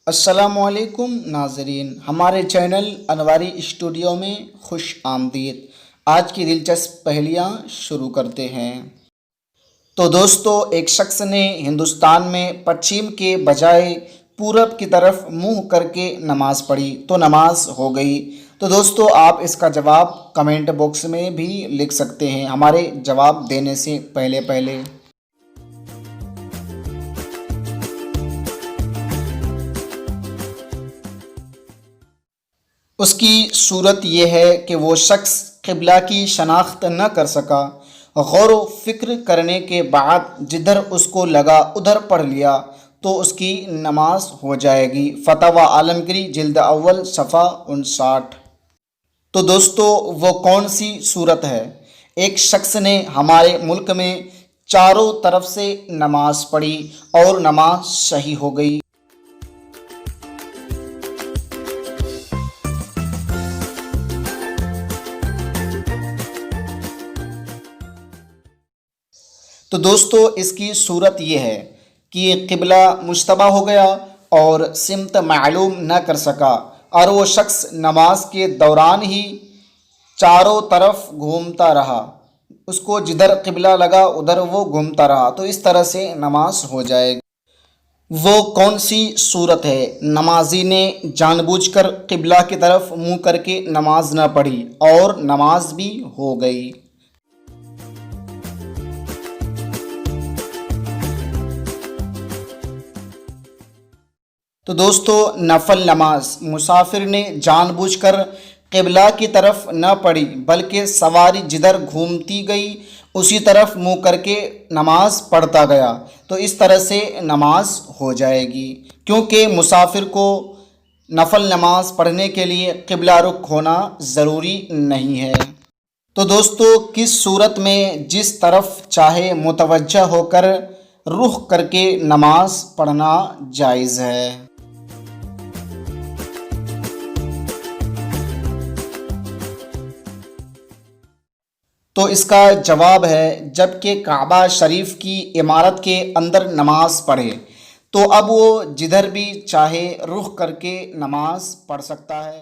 السلام علیکم ناظرین، ہمارے چینل انواری اسٹوڈیو میں خوش آمدید۔ آج کی دلچسپ پہلیاں شروع کرتے ہیں۔ تو دوستو، ایک شخص نے ہندوستان میں پچھم کے بجائے پورب کی طرف منہ کر کے نماز پڑھی تو نماز ہو گئی۔ تو دوستو، آپ اس کا جواب کمنٹ باکس میں بھی لکھ سکتے ہیں ہمارے جواب دینے سے پہلے۔ اس کی صورت یہ ہے کہ وہ شخص قبلہ کی شناخت نہ کر سکا، غور و فکر کرنے کے بعد جدھر اس کو لگا ادھر پڑھ لیا تو اس کی نماز ہو جائے گی۔ فتاوی عالمگیری جلد اول صفحہ 59۔ تو دوستو، وہ کون سی صورت ہے؟ ایک شخص نے ہمارے ملک میں چاروں طرف سے نماز پڑھی اور نماز صحیح ہو گئی۔ تو دوستو، اس کی صورت یہ ہے کہ قبلہ مشتبہ ہو گیا اور سمت معلوم نہ کر سکا، اور وہ شخص نماز کے دوران ہی چاروں طرف گھومتا رہا، اس کو جدھر قبلہ لگا ادھر وہ گھومتا رہا، تو اس طرح سے نماز ہو جائے گی۔ وہ کون سی صورت ہے؟ نمازی نے جان بوجھ کر قبلہ کی طرف منہ کر کے نماز نہ پڑھی اور نماز بھی ہو گئی۔ تو دوستو، نفل نماز مسافر نے جان بوجھ کر قبلہ کی طرف نہ پڑھی بلکہ سواری جدھر گھومتی گئی اسی طرف منہ کر کے نماز پڑھتا گیا، تو اس طرح سے نماز ہو جائے گی، کیونکہ مسافر کو نفل نماز پڑھنے کے لیے قبلہ رخ ہونا ضروری نہیں ہے۔ تو دوستو، کس صورت میں جس طرف چاہے متوجہ ہو کر رخ کر کے نماز پڑھنا جائز ہے؟ تو اس کا جواب ہے، جب کہ کعبہ شریف کی عمارت کے اندر نماز پڑھے تو اب وہ جدھر بھی چاہے رخ کر کے نماز پڑھ سکتا ہے۔